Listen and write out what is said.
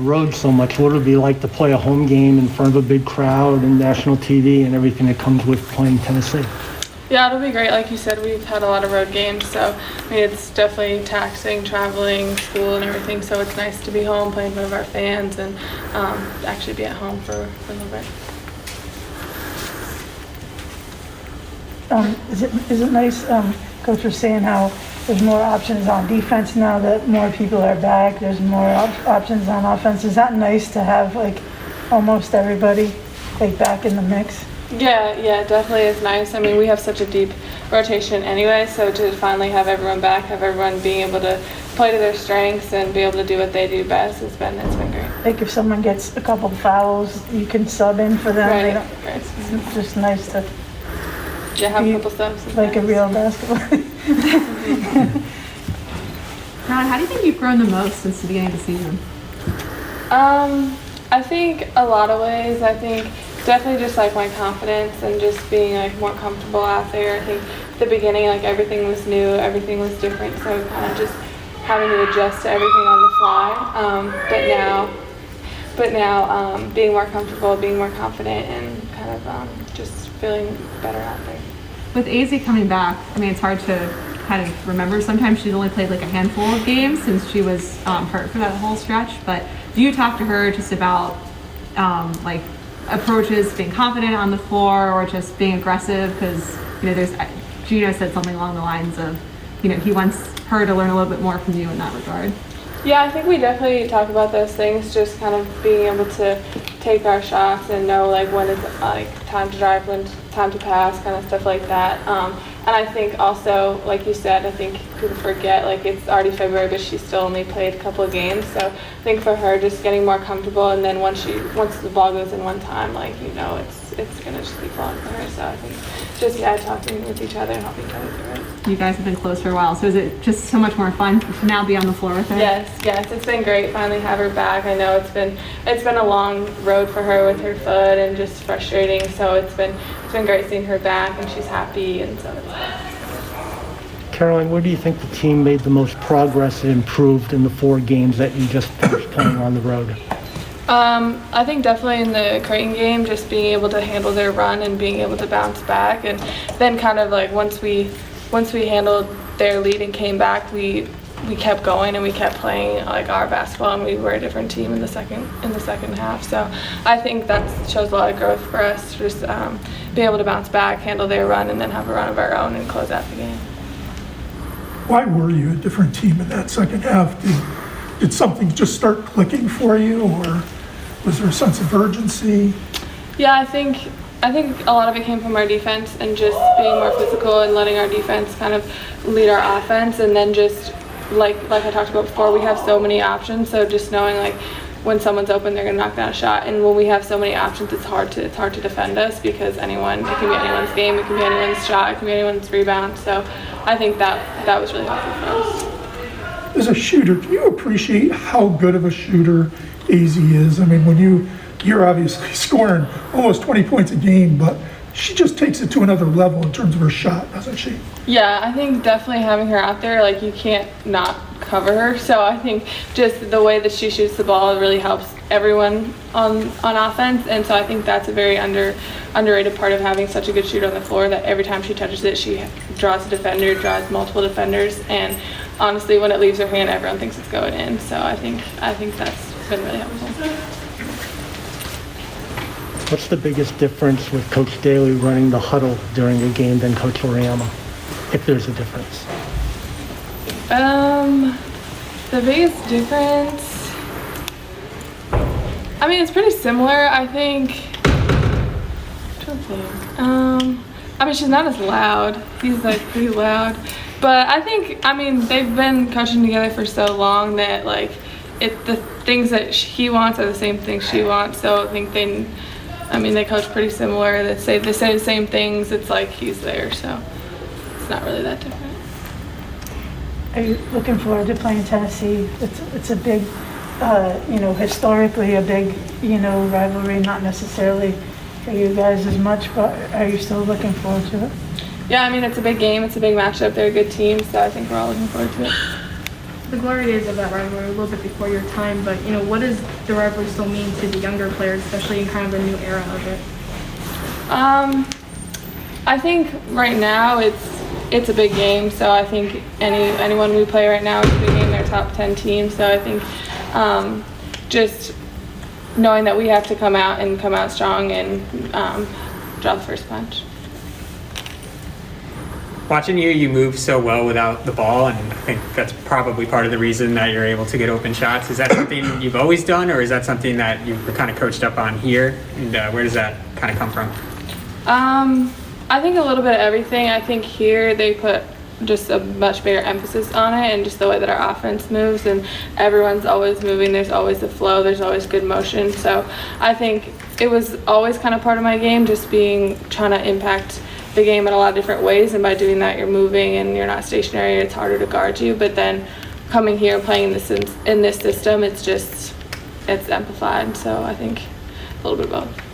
road so much. What would it be like to play a home game in front of a big crowd and national TV and everything that comes with playing Tennessee? Yeah, it'll be great. Like you said, we've had a lot of road games, so I mean, it's definitely taxing, traveling, school, and everything. So it's nice to be home, playing in front of our fans, and actually be at home for a little bit. Is it nice? Coach was saying how there's more options on defense now that more people are back. There's more options on offense. Is that nice to have like almost everybody like back in the mix? Yeah, definitely is nice. I mean, we have such a deep rotation anyway, so to finally have everyone back, have everyone being able to play to their strengths and be able to do what they do best, it's been great. Like if someone gets a couple fouls, you can sub in for them. Right. It's just nice to have a couple subs. Like nice. A real basketball. Caroline, how do you think you've grown the most since the beginning of the season? I think a lot of ways. I think definitely just like my confidence and just being like more comfortable out there. I think at the beginning, like everything was new, everything was different, so kind of just having to adjust to everything on the fly. But now being more comfortable, being more confident, and kind of just feeling better out there. With AZ coming back, I mean, it's hard to kind of remember. Sometimes she's only played like a handful of games since she was hurt for that whole stretch. But do you talk to her just about like approaches, being confident on the floor, or just being aggressive? Because there's Gino said something along the lines of, he wants her to learn a little bit more from you in that regard. Yeah, I think we definitely talk about those things, just kind of being able to take our shots and know like when it's like time to drive, when it's time to pass, kind of stuff like that. And I think also, like you said, I think people forget like it's already February, but she still only played a couple of games. So I think for her, just getting more comfortable, and then once the ball goes in one time, like it's gonna just keep flowing for her. So I think just talking with each other and helping each other through it. You guys have been close for a while, so is it just so much more fun to now be on the floor with her? Yes, it's been great finally have her back. I know it's been a long road for her with her foot and just frustrating. So it's been great seeing her back, and she's happy, and so it's good. Caroline, where do you think the team made the most progress and improved in the 4 games that you just finished playing on the road? I think definitely in the Creighton game, just being able to handle their run and being able to bounce back, and then kind of like once we handled their lead and came back, we kept going and we kept playing like our basketball, and we were a different team in the second half. So I think that shows a lot of growth for us, just be able to bounce back, handle their run, and then have a run of our own and close out the game. Why were you a different team in that second half? Did something just start clicking for you, or was there a sense of urgency? Yeah, I think a lot of it came from our defense and just being more physical and letting our defense kind of lead our offense, and then just like I talked about before, we have so many options, so just knowing like when someone's open, they're gonna knock down a shot, and when we have so many options, it's hard to defend us, because it can be anyone's game, it can be anyone's shot, it can be anyone's rebound. So I think that was really helpful for us. As a shooter, do you appreciate how good of a shooter AZ is? I mean, you're obviously scoring almost 20 points a game, but she just takes it to another level in terms of her shot, doesn't she? Yeah, I think definitely having her out there, like you can't not cover her. So I think just the way that she shoots the ball really helps everyone on offense, and so I think that's a very underrated part of having such a good shooter on the floor, that every time she touches it, she draws a defender, draws multiple defenders, and honestly, when it leaves her hand, everyone thinks it's going in. So I think that's been really helpful. What's the biggest difference with Coach Daly running the huddle during a game than Coach Loriama, if there's a difference? The biggest difference, I mean, it's pretty similar, I think. I mean, she's not as loud. He's like pretty loud. But I think, I mean, they've been coaching together for so long that like the things that he wants are the same things she wants. So I think they coach pretty similar. They say the same things. It's like he's there, so it's not really that different. Are you looking forward to playing Tennessee? It's a big, historically a big, rivalry. Not necessarily for you guys as much, but are you still looking forward to it? Yeah, I mean, it's a big game. It's a big matchup. They're a good team, so I think we're all looking forward to it. the glory days of that rivalry were a little bit before your time, but what does the rivalry still mean to the younger players, especially in kind of the new era of it? I think right now it's a big game, so I think anyone we play right now is a big game. They're top 10 team, so I think just knowing that we have to come out strong and draw the first punch. Watching you move so well without the ball, and I think that's probably part of the reason that you're able to get open shots. Is that something you've always done, or is that something that you were kind of coached up on here? And where does that kind of come from? I think a little bit of everything. I think here they put just a much bigger emphasis on it, and just the way that our offense moves, and everyone's always moving. There's always a flow. There's always good motion. So I think it was always kind of part of my game, just trying to impact the game in a lot of different ways, and by doing that you're moving and you're not stationary. It's harder to guard you, but then coming here playing in this system, it's amplified. So I think a little bit of both.